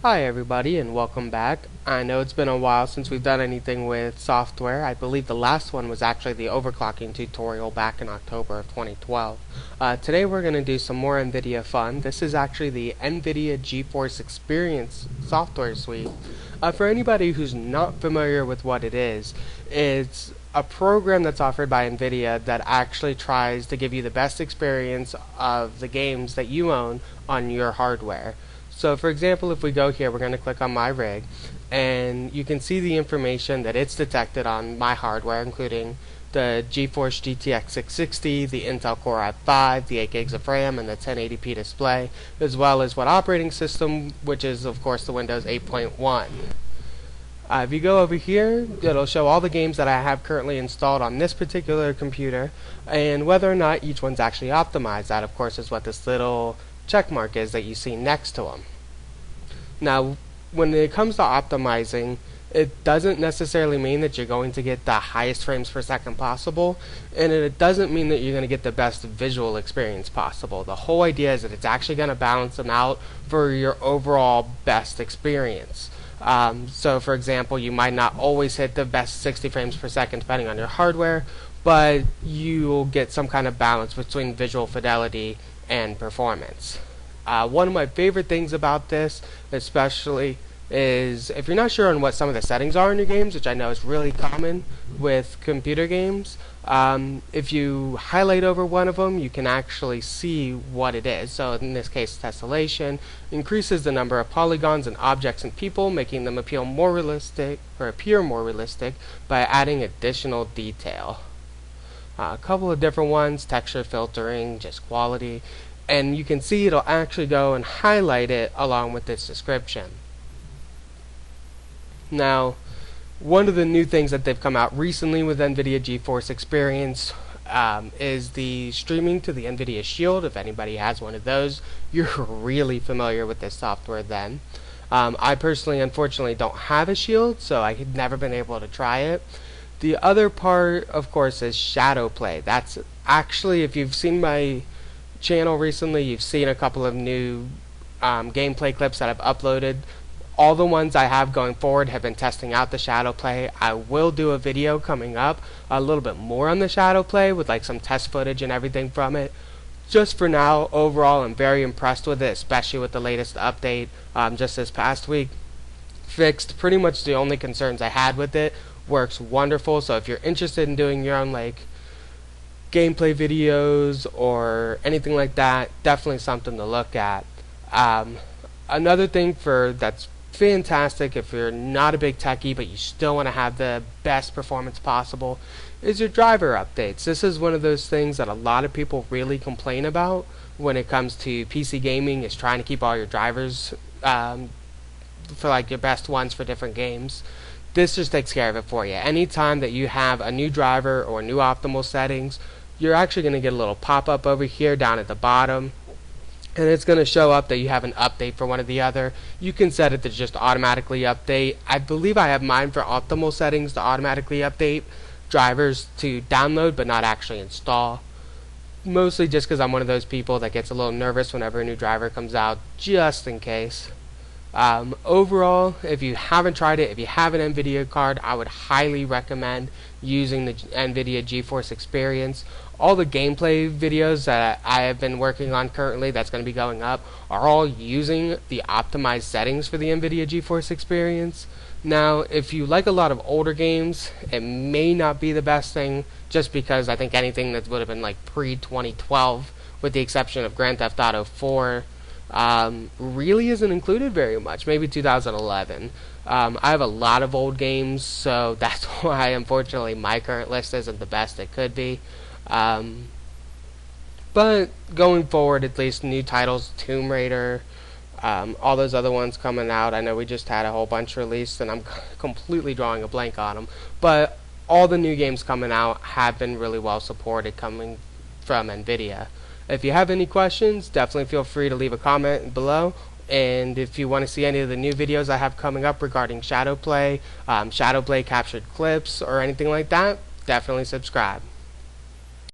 Hi everybody and welcome back. I know it's been a while since we've done anything with software. I believe the last one was actually the overclocking tutorial back in October of 2012. Today we're going to do some more Nvidia fun. This is actually the Nvidia Geforce Experience software suite. For anybody who's not familiar with what it is, it's a program that's offered by Nvidia that actually tries to give you the best experience of the games that you own on your hardware. So for example, if we go here, we're going to click on my rig, and you can see the information that it's detected on my hardware, including the Geforce GTX 660, the Intel Core i5, the 8 gigs of RAM, and the 1080p display, as well as what operating system, which is of course the Windows 8.1. If you go over here, it'll show all the games that I have currently installed on this particular computer, and whether or not each one's actually optimized. That of course is what this little check mark is that you see next to them. Now, when it comes to optimizing, it doesn't necessarily mean that you're going to get the highest frames per second possible, and it doesn't mean that you're going to get the best visual experience possible. The whole idea is that it's actually going to balance them out for your overall best experience. So for example, you might not always hit the best 60 frames per second depending on your hardware, but you'll get some kind of balance between visual fidelity and performance. One of my favorite things about this, especially, is if you're not sure on what some of the settings are in your games, which I know is really common with computer games, if you highlight over one of them, you can actually see what it is. So in this case, tessellation increases the number of polygons and objects and people, making them appear more realistic by adding additional detail. A couple of different ones: texture filtering, just quality. And you can see it'll actually go and highlight it along with this description. Now, one of the new things that they've come out recently with Nvidia Geforce Experience is the streaming to the Nvidia Shield. If anybody has one of those, you're really familiar with this software then. I personally, unfortunately, don't have a Shield, so I had never been able to try it. The other part, of course, is ShadowPlay. That's actually, if you've seen my channel recently, you've seen a couple of new gameplay clips that I've uploaded. All the ones I have going forward have been testing out the ShadowPlay. I will do a video coming up a little bit more on the ShadowPlay with like some test footage and everything from it. Just for now, overall I'm very impressed with it, especially with the latest update just this past week. Fixed pretty much the only concerns I had with it. Works wonderful. So if you're interested in doing your own like gameplay videos or anything like that, definitely something to look at. Another thing that's fantastic if you're not a big techie but you still want to have the best performance possible is your driver updates. This is one of those things that a lot of people really complain about when it comes to PC gaming, is trying to keep all your drivers for like your best ones for different games. This just takes care of it for you. Anytime that you have a new driver or new optimal settings, you're actually going to get a little pop-up over here down at the bottom, and it's going to show up that you have an update for one or the other. You can set it to just automatically update. I believe I have mine for optimal settings to automatically update drivers to download but not actually install. Mostly just because I'm one of those people that gets a little nervous whenever a new driver comes out, just in case. Overall, if you haven't tried it, if you have an Nvidia card, I would highly recommend using the Nvidia Geforce Experience. All the gameplay videos that I have been working on currently, that's going to be going up, are all using the optimized settings for the Nvidia Geforce Experience. Now, if you like a lot of older games, it may not be the best thing, just because I think anything that would have been like pre-2012, with the exception of Grand Theft Auto 4, really isn't included very much. Maybe 2011. I have a lot of old games, so that's why unfortunately my current list isn't the best it could be. But going forward, at least new titles, Tomb Raider, all those other ones coming out. I know we just had a whole bunch released and I'm completely drawing a blank on them, but all the new games coming out have been really well supported coming from Nvidia. If you have any questions, definitely feel free to leave a comment below. And if you want to see any of the new videos I have coming up regarding ShadowPlay, ShadowPlay captured clips, or anything like that, definitely subscribe.